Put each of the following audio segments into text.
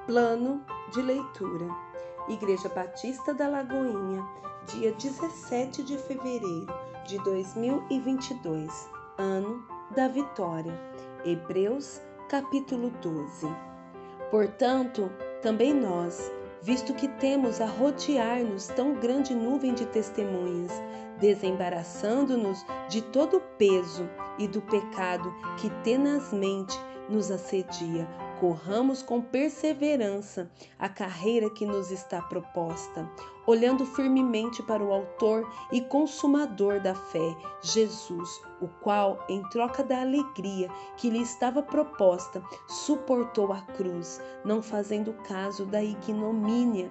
Plano de leitura. Igreja Batista da Lagoinha, dia 17 de fevereiro de 2022, ano da vitória. Hebreus, capítulo 12. Portanto, também nós, visto que temos a rodear-nos tão grande nuvem de testemunhas, desembaraçando-nos de todo o peso e do pecado que tenazmente nos assedia, corramos com perseverança a carreira que nos está proposta, olhando firmemente para o autor e consumador da fé, Jesus, o qual, em troca da alegria que lhe estava proposta, suportou a cruz, não fazendo caso da ignomínia,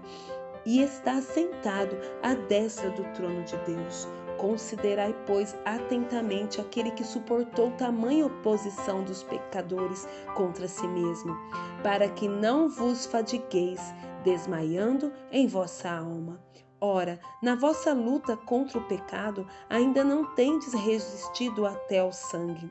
e está sentado à destra do trono de Deus. Considerai, pois, atentamente aquele que suportou tamanha oposição dos pecadores contra si mesmo, para que não vos fadigueis, desmaiando em vossa alma. Ora, na vossa luta contra o pecado, ainda não tendes resistido até ao sangue,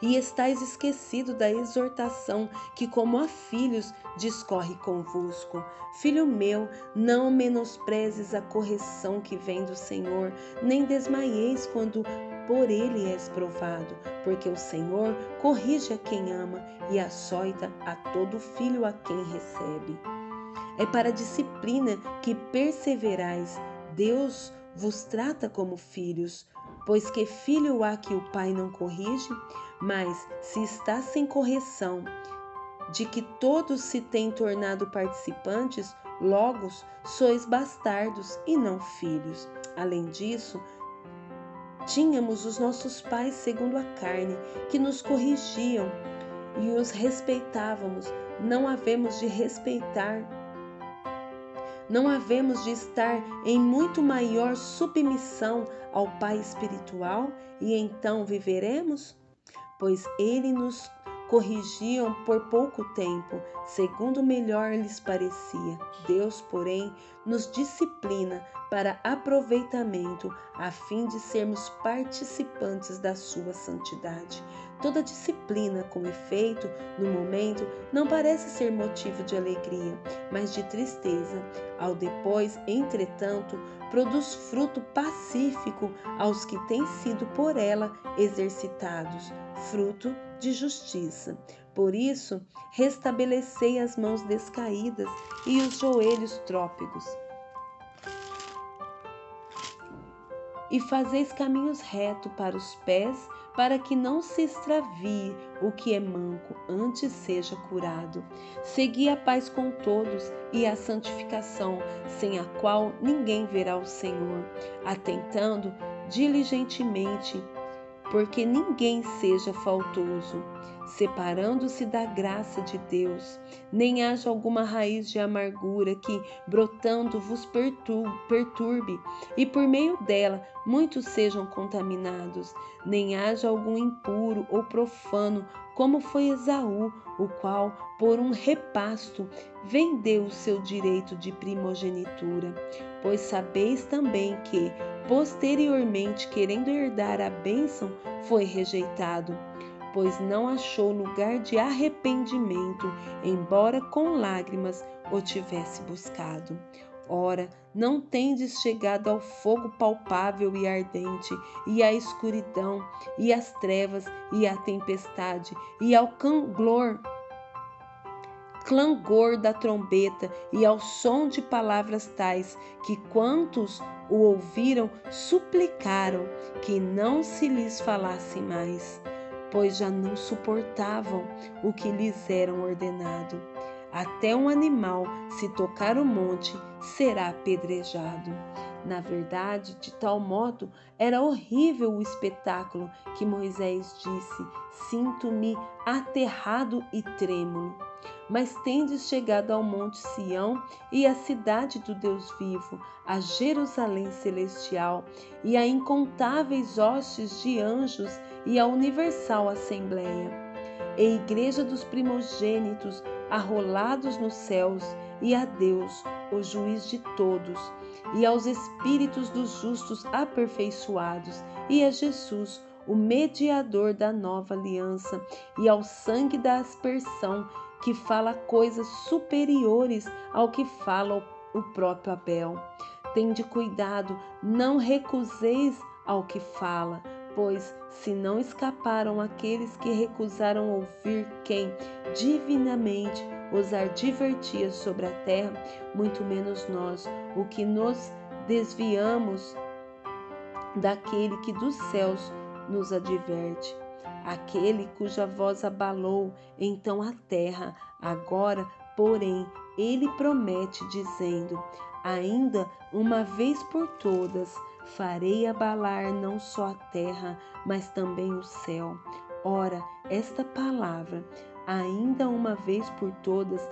e estáis esquecido da exortação que, como a filhos, discorre convosco. Filho meu, não menosprezes a correção que vem do Senhor, nem desmaieis quando por ele és provado, porque o Senhor corrige a quem ama e açoita a todo filho a quem recebe. É para a disciplina que perseverais. Deus vos trata como filhos. Pois que filho há que o pai não corrige? Mas se está sem correção, de que todos se têm tornado participantes, logo sois bastardos e não filhos. Além disso, tínhamos os nossos pais segundo a carne, que nos corrigiam e os respeitávamos. Não havemos de estar em muito maior submissão ao Pai espiritual e então viveremos? Pois ele nos corrigiam por pouco tempo, segundo melhor lhes parecia. Deus, porém, nos disciplina para aproveitamento, a fim de sermos participantes da sua santidade. Toda disciplina, com efeito, no momento, não parece ser motivo de alegria, mas de tristeza. Ao depois, entretanto, produz fruto pacífico aos que têm sido por ela exercitados, fruto de justiça. Por isso, restabelecei as mãos descaídas e os joelhos trôpegos, e fazeis caminhos retos para os pés, para que não se extravie o que é manco, antes seja curado. Segui a paz com todos e a santificação, sem a qual ninguém verá o Senhor, atentando diligentemente, porque ninguém seja faltoso, separando-se da graça de Deus, nem haja alguma raiz de amargura que, brotando, vos perturbe, e por meio dela muitos sejam contaminados, nem haja algum impuro ou profano, como foi Esaú, o qual, por um repasto, vendeu o seu direito de primogenitura. Pois sabeis também que, posteriormente, querendo herdar a bênção, foi rejeitado, pois não achou lugar de arrependimento, embora com lágrimas o tivesse buscado. Ora, não tendes chegado ao fogo palpável e ardente, e à escuridão, e às trevas, e à tempestade, e ao clangor da trombeta, e ao som de palavras tais, que quantos o ouviram suplicaram que não se lhes falasse mais, pois já não suportavam o que lhes era ordenado. Até um animal, se tocar o monte, será apedrejado. Na verdade, de tal modo, era horrível o espetáculo que Moisés disse: sinto-me aterrado e trêmulo. Mas tendes chegado ao monte Sião e à cidade do Deus vivo, a Jerusalém celestial, e a incontáveis hostes de anjos e a universal assembleia, e igreja dos primogênitos arrolados nos céus, e a Deus, o juiz de todos, e aos espíritos dos justos aperfeiçoados, e a Jesus, o mediador da nova aliança, e ao sangue da aspersão, que fala coisas superiores ao que fala o próprio Abel. Tende cuidado, não recuseis ao que fala, pois se não escaparam aqueles que recusaram ouvir quem divinamente os advertia sobre a terra, muito menos nós, o que nos desviamos daquele que dos céus nos adverte. Aquele cuja voz abalou então a terra, agora, porém, ele promete, dizendo: ainda uma vez por todas farei abalar não só a terra, mas também o céu. Ora, esta palavra, ainda uma vez por todas,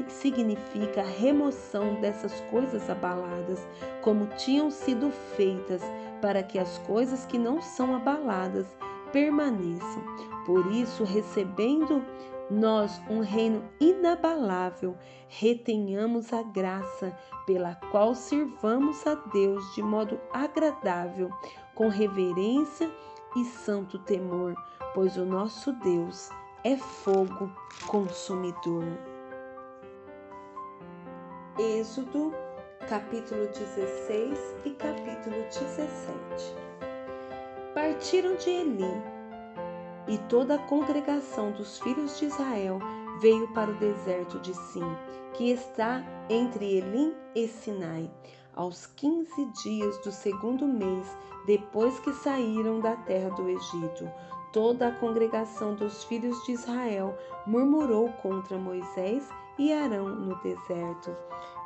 significa a remoção dessas coisas abaladas, como tinham sido feitas, para que as coisas que não são abaladas permaneçam. Por isso, recebendo nós um reino inabalável, retenhamos a graça pela qual sirvamos a Deus de modo agradável, com reverência e santo temor, pois o nosso Deus é fogo consumidor. Êxodo, capítulo 16 e capítulo 17. Partiram de Elim, e toda a congregação dos filhos de Israel veio para o deserto de Sim, que está entre Elim e Sinai, aos 15 dias do segundo mês, depois que saíram da terra do Egito. Toda a congregação dos filhos de Israel murmurou contra Moisés e Arão no deserto.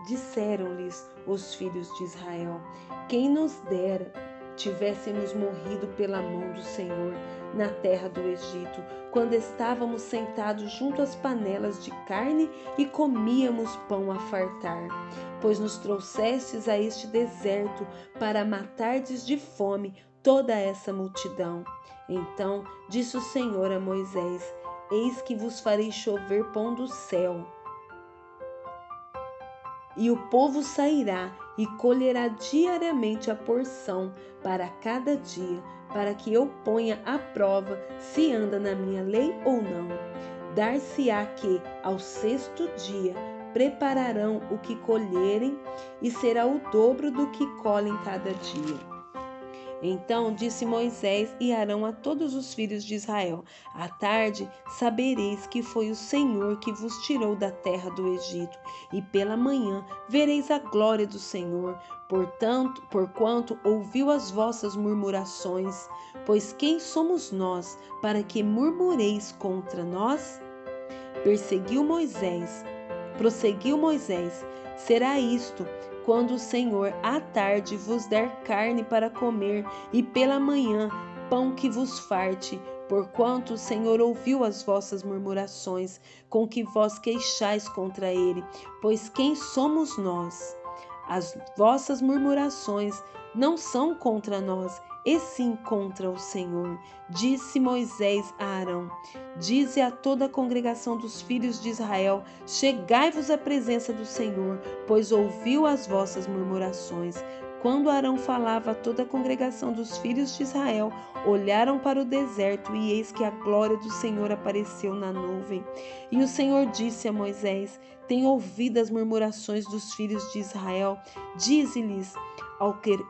Disseram-lhes os filhos de Israel: quem nos dera tivéssemos morrido pela mão do Senhor na terra do Egito, quando estávamos sentados junto às panelas de carne e comíamos pão a fartar. Pois nos trouxestes a este deserto para matardes de fome toda essa multidão. Então disse o Senhor a Moisés: eis que vos farei chover pão do céu, e o povo sairá e colherá diariamente a porção para cada dia, para que eu ponha à prova se anda na minha lei ou não. Dar-se-á que, ao sexto dia, prepararão o que colherem, e será o dobro do que colhem cada dia. Então disse Moisés e Arão a todos os filhos de Israel: à tarde sabereis que foi o Senhor que vos tirou da terra do Egito, e pela manhã vereis a glória do Senhor, porquanto ouviu as vossas murmurações. Pois quem somos nós para que murmureis contra nós? Prosseguiu Moisés: será isto quando o Senhor à tarde vos der carne para comer, e pela manhã pão que vos farte, porquanto o Senhor ouviu as vossas murmurações, com que vós queixais contra ele. Pois quem somos nós? As vossas murmurações não são contra nós, e sim contra o Senhor. Disse Moisés a Arão: dize a toda a congregação dos filhos de Israel: chegai-vos à presença do Senhor, pois ouviu as vossas murmurações. Quando Arão falava a toda a congregação dos filhos de Israel, olharam para o deserto, e eis que a glória do Senhor apareceu na nuvem. E o Senhor disse a Moisés: tenho ouvido as murmurações dos filhos de Israel. Dize-lhes: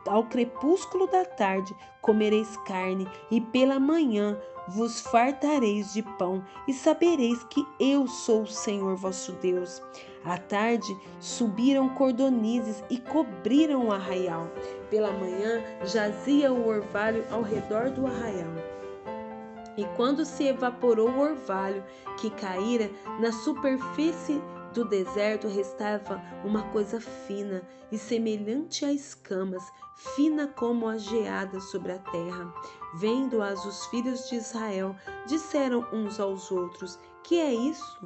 ao crepúsculo da tarde comereis carne, e pela manhã vos fartareis de pão, e sabereis que eu sou o Senhor vosso Deus. À tarde subiram cordonizes e cobriram o arraial. Pela manhã jazia o orvalho ao redor do arraial. E quando se evaporou o orvalho que caíra na superfície do deserto, restava uma coisa fina e semelhante a escamas, fina como a geada sobre a terra. Vendo-as os filhos de Israel, disseram uns aos outros: que é isso?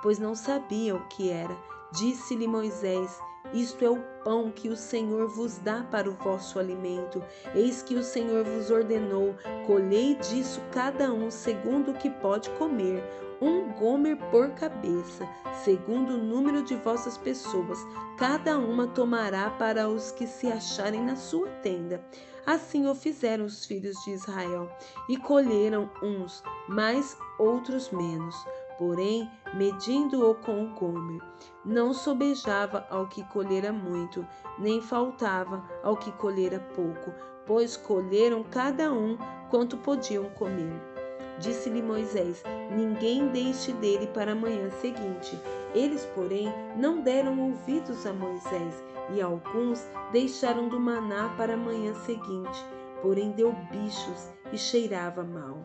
Pois não sabiam o que era. Disse-lhe Moisés: isto é o pão que o Senhor vos dá para o vosso alimento. Eis que o Senhor vos ordenou: colhei disso cada um segundo o que pode comer, 1 gomer por cabeça, segundo o número de vossas pessoas, cada uma tomará para os que se acharem na sua tenda. Assim o fizeram os filhos de Israel, e colheram uns mais, outros menos. Porém, medindo-o com o gomer, não sobejava ao que colhera muito, nem faltava ao que colhera pouco, pois colheram cada um quanto podiam comer. Disse-lhe Moisés: ninguém deixe dele para a manhã seguinte. Eles, porém, não deram ouvidos a Moisés, e alguns deixaram do maná para a manhã seguinte, porém deu bichos e cheirava mal.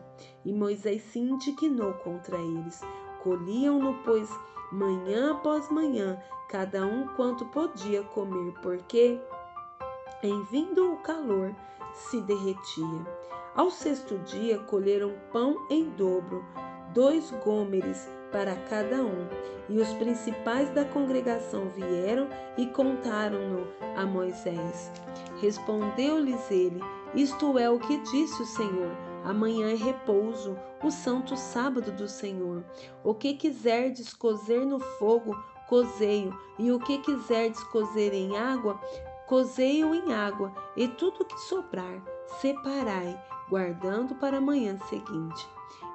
E Moisés se indignou contra eles. Colhiam-no, pois, manhã após manhã, cada um quanto podia comer, porque, em vindo o calor, se derretia. Ao 6º dia, colheram pão em dobro, 2 gômeres para cada um. E os principais da congregação vieram e contaram-no a Moisés. Respondeu-lhes ele: isto é o que disse o Senhor: amanhã é repouso, o santo sábado do Senhor. O que quiserdes cozer no fogo, cozei-o, e o que quiserdes cozer em água, cozei-o em água, e tudo que sobrar, separai, guardando para a manhã seguinte.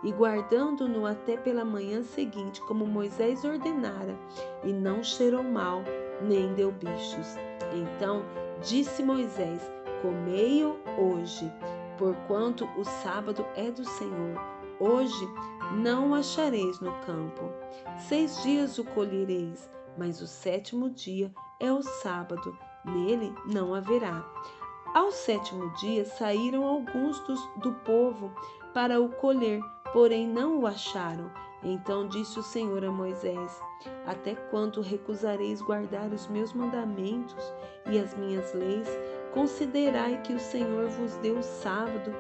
E guardando-no até pela manhã seguinte, como Moisés ordenara, e não cheirou mal, nem deu bichos. Então disse Moisés: comei-o hoje, porquanto o sábado é do Senhor. Hoje não o achareis no campo. 6 dias o colhereis, mas o 7º dia é o sábado, nele não haverá. Ao 7º dia saíram alguns do povo para o colher, porém não o acharam. Então disse o Senhor a Moisés: até quando recusareis guardar os meus mandamentos e as minhas leis? Considerai que o Senhor vos deu o sábado,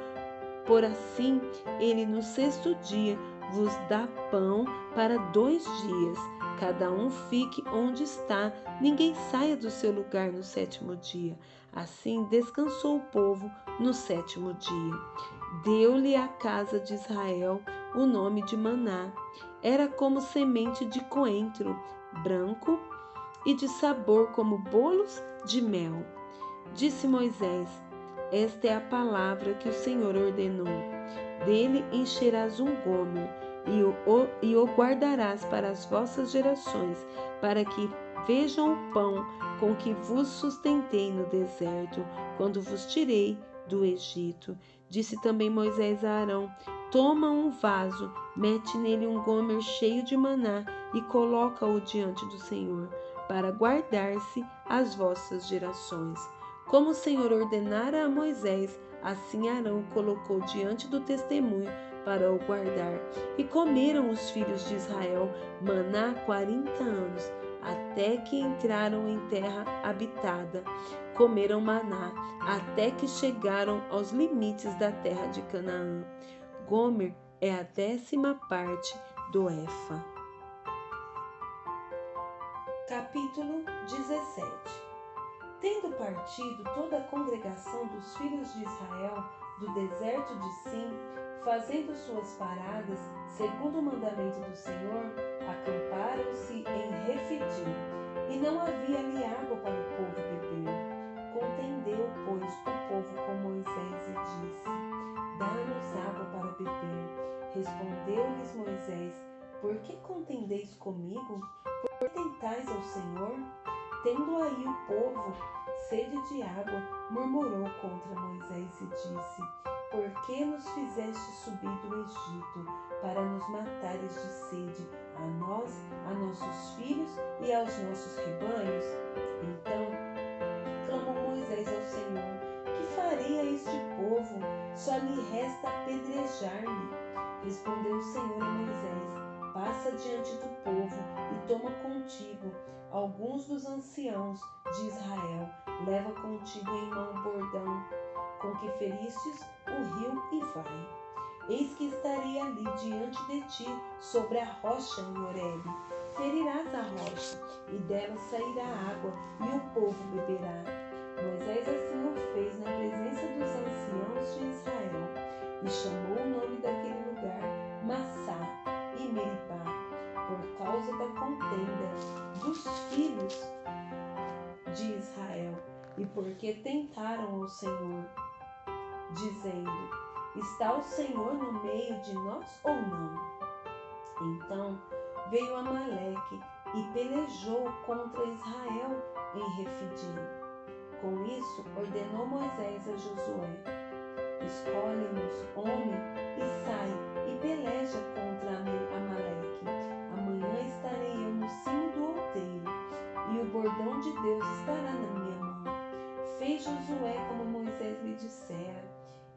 por assim ele no 6º dia vos dá pão para 2 dias. Cada um fique onde está, ninguém saia do seu lugar no 7º dia. Assim descansou o povo no 7º dia. Deu-lhe a casa de Israel o nome de Maná. Era como semente de coentro, branco e de sabor como bolos de mel. Disse Moisés: esta é a palavra que o Senhor ordenou. Dele encherás 1 gomer, e o guardarás para as vossas gerações, para que vejam o pão com que vos sustentei no deserto, quando vos tirei do Egito. Disse também Moisés a Arão: toma um vaso, mete nele 1 gomer cheio de maná e coloca-o diante do Senhor, para guardar-se as vossas gerações. Como o Senhor ordenara a Moisés, assim Arão colocou diante do testemunho para o guardar. E comeram os filhos de Israel maná 40 anos, até que entraram em terra habitada. Comeram maná, até que chegaram aos limites da terra de Canaã. Gomer é a 10ª parte do efa. Capítulo 17. Tendo partido toda a congregação dos filhos de Israel do deserto de Sim, fazendo suas paradas, segundo o mandamento do Senhor, acamparam-se em Refidim, e não havia ali água para o povo beber. Contendeu, pois, o povo com Moisés e disse: dá-nos água para beber. Respondeu-lhes Moisés: por que contendeis comigo? Por que tentais ao Senhor? Tendo aí o povo sede de água, murmurou contra Moisés e disse: por que nos fizeste subir do Egito, para nos matares de sede, a nós, a nossos filhos e aos nossos rebanhos? Então clamou Moisés ao Senhor: que farei a este povo? Só lhe resta apedrejar-me. Respondeu o Senhor a Moisés: passa diante do povo e toma contigo alguns dos anciãos de Israel. Leva contigo em mão o bordão com que feristes o rio e vai. Eis que estarei ali diante de ti, sobre a rocha em Horebe. ferirás a rocha, e dela sairá água, e o povo beberá. Moisés assim o fez na presença dos anciãos de Israel, e chamou o nome daquele lugar Massá e Meribá, por causa da contenda dos filhos de Israel, e porque tentaram ao Senhor, dizendo: está o Senhor no meio de nós ou não? Então veio Amaleque e pelejou contra Israel em Refidim. Com isso ordenou Moisés a Josué: escolhe-nos homem e sai e peleja contra Amaleque. Amanhã estarei eu no cimo do outeiro, e o bordão de Deus estará na minha mão. Fez Josué como Moisés lhe dissera,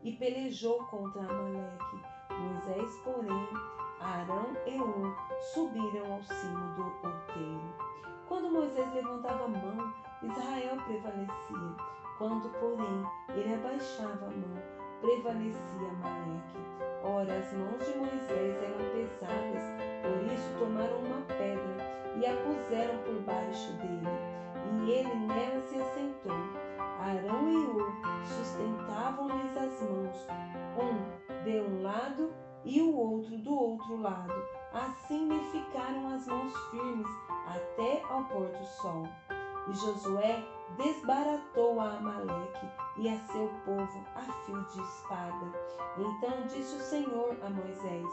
e pelejou contra Amaleque. Moisés, porém, Arão e Hur subiram ao cimo do outeiro. Quando Moisés levantava a mão, Israel prevalecia. Quando, porém, ele abaixava a mão, prevalecia Amaleque. Ora, as mãos de Moisés eram pesadas, por isso tomaram uma pedra e a puseram por baixo dele, e ele nela se assentou. Arão e Hur sustentavam-lhes as mãos, um de um lado e o outro do outro lado. Assim lhe ficaram as mãos firmes até ao pôr do sol. E Josué desbaratou a Amaleque e a seu povo a fio de espada. Então disse o Senhor a Moisés: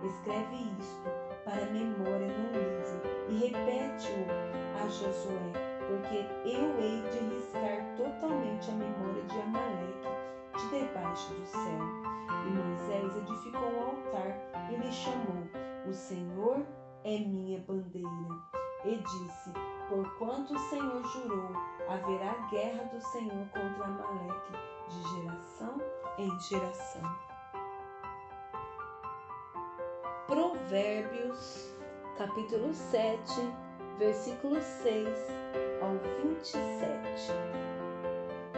escreve isto para memória no livro e repete-o a Josué, porque eu hei de riscar totalmente a memória de Amaleque de debaixo do céu. E Moisés edificou um altar e lhe chamou: o Senhor é minha bandeira. E disse: porquanto o Senhor jurou, haverá guerra do Senhor contra Amaleque de geração em geração. Provérbios, capítulo 7, versículos 6 ao 27.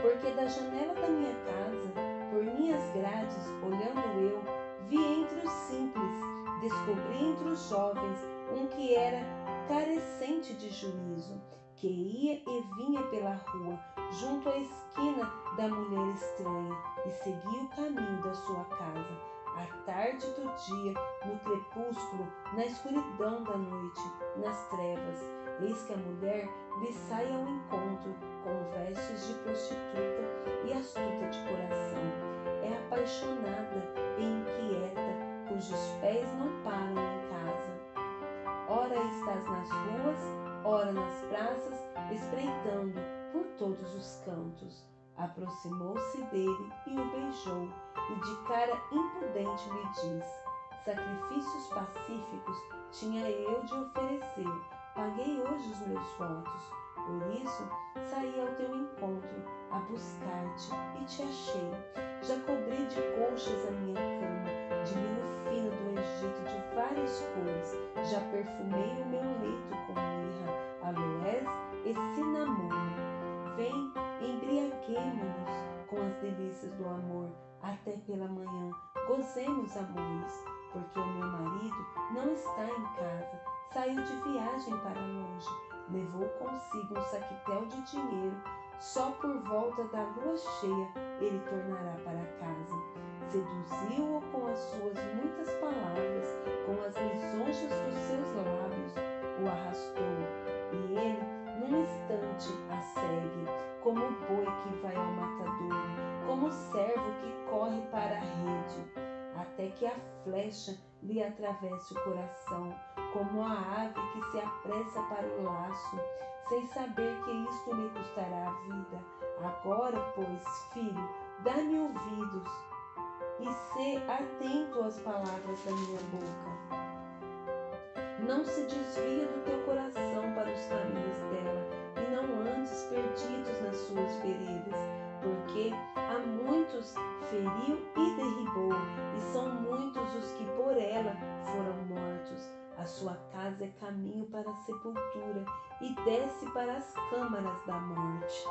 Porque da janela da minha casa, por minhas grades, olhando eu, vi entre os simples, descobri entre os jovens um que era carecente de juízo, que ia e vinha pela rua, junto à esquina da mulher estranha, e seguia o caminho da sua casa, à tarde do dia, no crepúsculo, na escuridão da noite, nas trevas. Eis que a mulher lhe sai ao encontro, com vestes de prostituta e astuta de coração. É apaixonada e inquieta, cujos pés não param em casa. Ora estás nas ruas, ora nas praças, espreitando por todos os cantos. Aproximou-se dele e o beijou, e de cara impudente lhe diz: sacrifícios pacíficos tinha eu de oferecer, paguei hoje os meus votos. Por isso saí ao teu encontro, a buscar-te, e te achei. Já cobri de colchas a minha cama, de linho fino do Egito de várias cores. Já perfumei o meu leito com mirra, aloés e cinamomo. Vem, embriaguemo-nos com as delícias do amor, até pela manhã. Gozemos, amores, porque o meu marido não está em casa, saiu de viagem para longe. Levou consigo um saquetel de dinheiro, só por volta da lua cheia ele tornará para casa. Seduziu-o com as suas muitas palavras, com as lisonjas dos seus lábios, o arrastou, e ele, num instante, a segue, como o boi que vai ao matadouro, como o servo que corre para a rede, até que a flecha lhe atravesse o coração, como a ave que se apressa para o laço, sem saber que isto lhe custará a vida. Agora, pois, filho, dá-me ouvidos e sê atento às palavras da minha boca. Não se desvia do teu coração para os caminhos dela, e não andes perdidos nas suas veredas, porque a muitos feriu e derribou, e são muitos os que por ela foram mortos. A sua casa é caminho para a sepultura, e desce para as câmaras da morte.